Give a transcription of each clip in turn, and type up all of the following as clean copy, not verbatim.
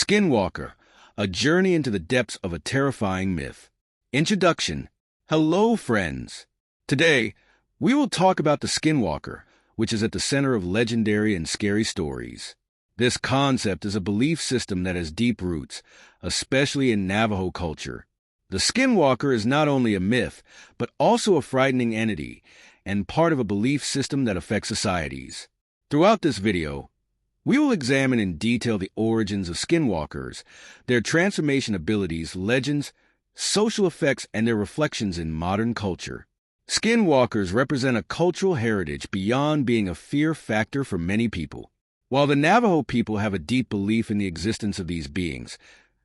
Skinwalker, a journey into the depths of a terrifying myth. Introduction. Hello, friends. Today, we will talk about the Skinwalker, which is at the center of legendary and scary stories. This concept is a belief system that has deep roots, especially in Navajo culture. The Skinwalker is not only a myth, but also a frightening entity and part of a belief system that affects societies. Throughout this video, we will examine in detail the origins of skinwalkers, their transformation abilities, legends, social effects, and their reflections in modern culture. Skinwalkers represent a cultural heritage beyond being a fear factor for many people. While the Navajo people have a deep belief in the existence of these beings,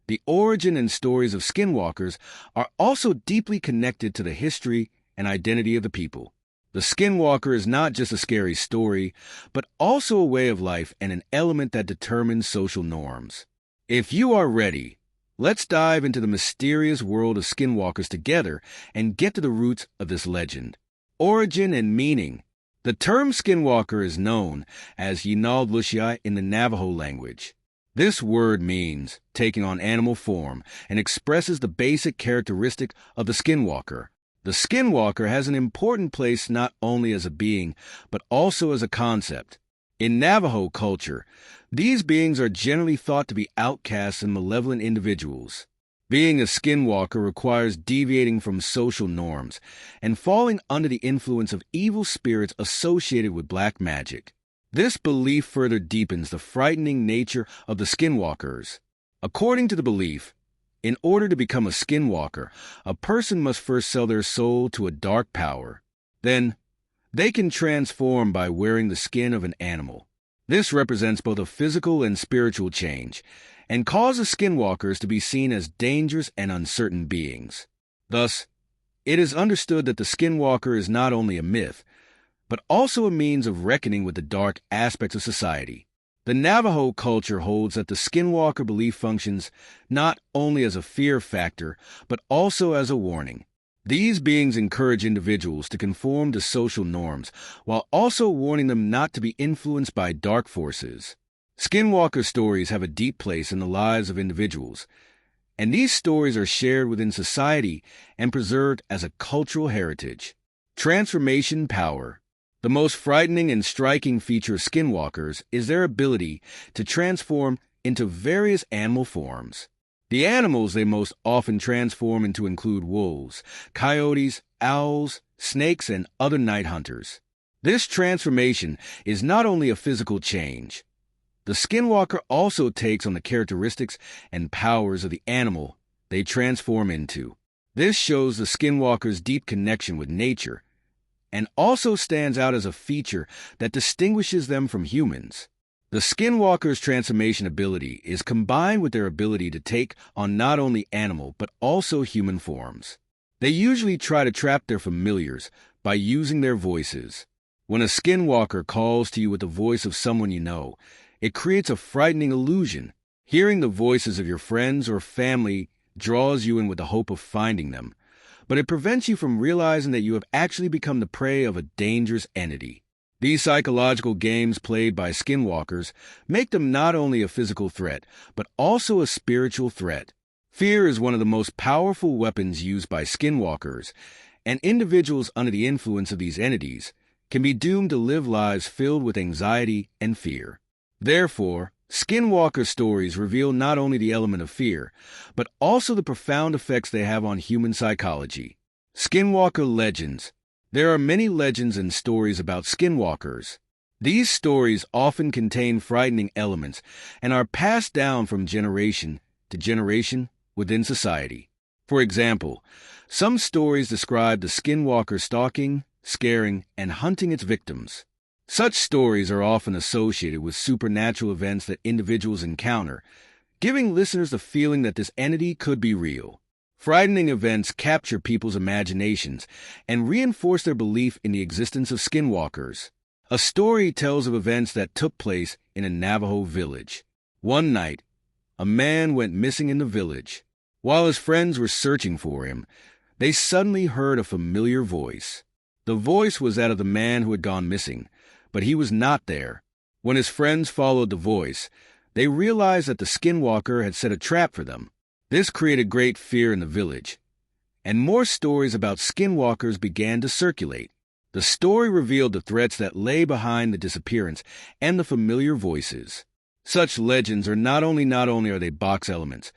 the origin and stories of skinwalkers are also deeply connected to the history and identity of the people. The Skinwalker is not just a scary story, but also a way of life and an element that determines social norms. If you are ready, let's dive into the mysterious world of skinwalkers together and get to the roots of this legend. Origin and meaning. The term skinwalker is known as Yinaldlushai in the Navajo language. This word means taking on animal form and expresses the basic characteristic of the skinwalker. The skinwalker has an important place not only as a being, but also as a concept. In Navajo culture, these beings are generally thought to be outcasts and malevolent individuals. Being a skinwalker requires deviating from social norms and falling under the influence of evil spirits associated with black magic. This belief further deepens the frightening nature of the skinwalkers. According to the belief, in order to become a skinwalker, a person must first sell their soul to a dark power. Then, they can transform by wearing the skin of an animal. This represents both a physical and spiritual change, and causes skinwalkers to be seen as dangerous and uncertain beings. Thus, it is understood that the skinwalker is not only a myth, but also a means of reckoning with the dark aspects of society. The Navajo culture holds that the skinwalker belief functions not only as a fear factor, but also as a warning. These beings encourage individuals to conform to social norms, while also warning them not to be influenced by dark forces. Skinwalker stories have a deep place in the lives of individuals, and these stories are shared within society and preserved as a cultural heritage. Transformation power. The most frightening and striking feature of skinwalkers is their ability to transform into various animal forms. The animals they most often transform into include wolves, coyotes, owls, snakes, and other night hunters. This transformation is not only a physical change. The skinwalker also takes on the characteristics and powers of the animal they transform into. This shows the skinwalker's deep connection with nature, and also stands out as a feature that distinguishes them from humans. The skinwalker's transformation ability is combined with their ability to take on not only animal but also human forms. They usually try to trap their familiars by using their voices. When a skinwalker calls to you with the voice of someone you know, it creates a frightening illusion. Hearing the voices of your friends or family draws you in with the hope of finding them, but it prevents you from realizing that you have actually become the prey of a dangerous entity. These psychological games played by skinwalkers make them not only a physical threat, but also a spiritual threat. Fear is one of the most powerful weapons used by skinwalkers, and individuals under the influence of these entities can be doomed to live lives filled with anxiety and fear. Therefore, skinwalker stories reveal not only the element of fear, but also the profound effects they have on human psychology. Skinwalker legends. There are many legends and stories about skinwalkers. These stories often contain frightening elements and are passed down from generation to generation within society. For example, some stories describe the skinwalker stalking, scaring, and hunting its victims. Such stories are often associated with supernatural events that individuals encounter, giving listeners the feeling that this entity could be real. Frightening events capture people's imaginations and reinforce their belief in the existence of skinwalkers. A story tells of events that took place in a Navajo village. One night, a man went missing in the village. While his friends were searching for him, they suddenly heard a familiar voice. The voice was that of the man who had gone missing, but he was not there. When his friends followed the voice, they realized that the skinwalker had set a trap for them. This created great fear in the village, and more stories about skinwalkers began to circulate. The story revealed the threats that lay behind the disappearance and the familiar voices. Such legends are not only are they box elements,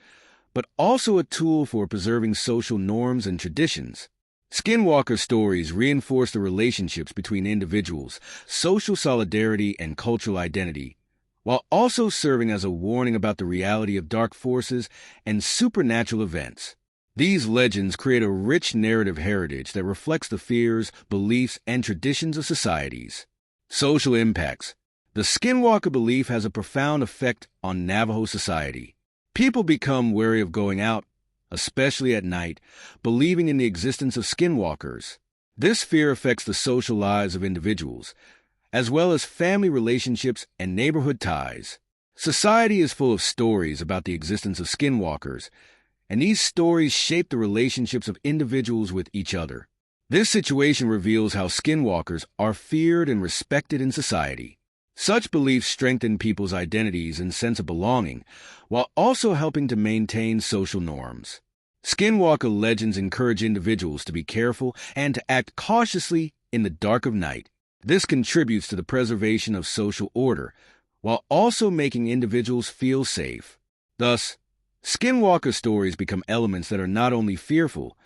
but also a tool for preserving social norms and traditions. Skinwalker stories reinforce the relationships between individuals, social solidarity, and cultural identity, while also serving as a warning about the reality of dark forces and supernatural events. These legends create a rich narrative heritage that reflects the fears, beliefs, and traditions of societies. Social impacts. The skinwalker belief has a profound effect on Navajo society. People become wary of going out, especially at night, believing in the existence of skinwalkers. This fear affects the social lives of individuals, as well as family relationships and neighborhood ties. Society is full of stories about the existence of skinwalkers, and these stories shape the relationships of individuals with each other. This situation reveals how skinwalkers are feared and respected in society. Such beliefs strengthen people's identities and sense of belonging, while also helping to maintain social norms. Skinwalker legends encourage individuals to be careful and to act cautiously in the dark of night. This contributes to the preservation of social order, while also making individuals feel safe. Thus, skinwalker stories become elements that are not only fearful,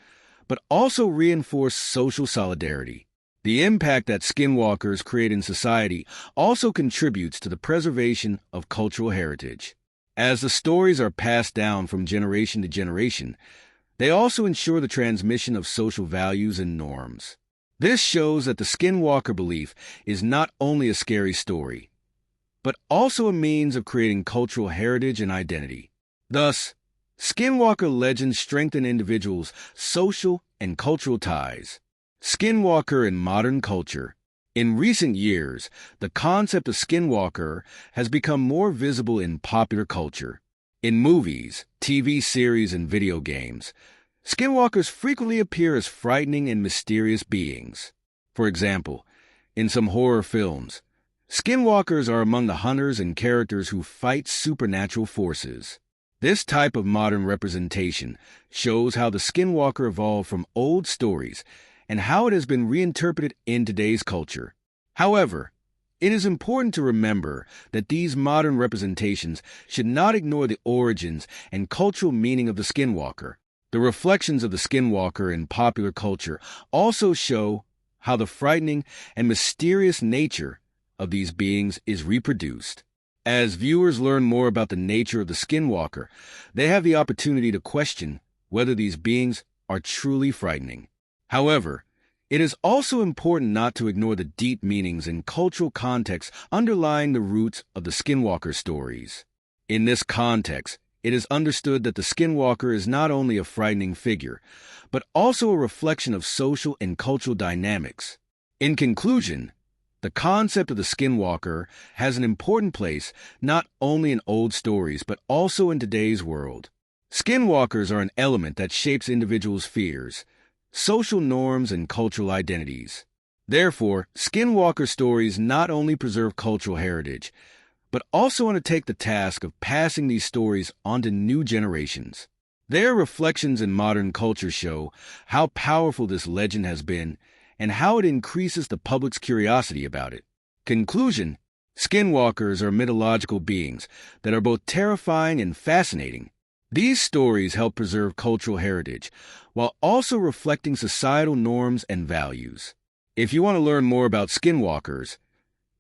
but also reinforce social solidarity. The impact that skinwalkers create in society also contributes to the preservation of cultural heritage. As the stories are passed down from generation to generation, they also ensure the transmission of social values and norms. This shows that the skinwalker belief is not only a scary story, but also a means of creating cultural heritage and identity. Thus, skinwalker legends strengthen individuals' social and cultural ties. Skinwalker in modern culture. In recent years, the concept of skinwalker has become more visible in popular culture. In movies, TV series, and video games, skinwalkers frequently appear as frightening and mysterious beings. For example, in some horror films, skinwalkers are among the hunters and characters who fight supernatural forces. This type of modern representation shows how the skinwalker evolved from old stories and how it has been reinterpreted in today's culture. However, it is important to remember that these modern representations should not ignore the origins and cultural meaning of the skinwalker. The reflections of the skinwalker in popular culture also show how the frightening and mysterious nature of these beings is reproduced. As viewers learn more about the nature of the skinwalker, they have the opportunity to question whether these beings are truly frightening. However, it is also important not to ignore the deep meanings and cultural context underlying the roots of the skinwalker stories. In this context, it is understood that the skinwalker is not only a frightening figure, but also a reflection of social and cultural dynamics. In conclusion, the concept of the skinwalker has an important place not only in old stories but also in today's world. Skinwalkers are an element that shapes individuals' fears, social norms, and cultural identities. Therefore, skinwalker stories not only preserve cultural heritage, but also undertake the task of passing these stories on to new generations. Their reflections in modern culture show how powerful this legend has been and how it increases the public's curiosity about it. Conclusion: skinwalkers are mythological beings that are both terrifying and fascinating. These stories help preserve cultural heritage while also reflecting societal norms and values. If you want to learn more about skinwalkers,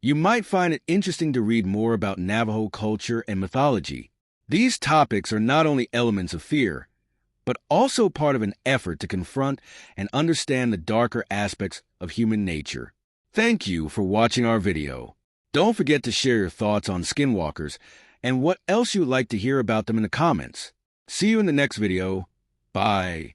you might find it interesting to read more about Navajo culture and mythology. These topics are not only elements of fear, but also part of an effort to confront and understand the darker aspects of human nature. Thank you for watching our video. Don't forget to share your thoughts on skinwalkers and what else you'd like to hear about them in the comments. See you in the next video. Bye.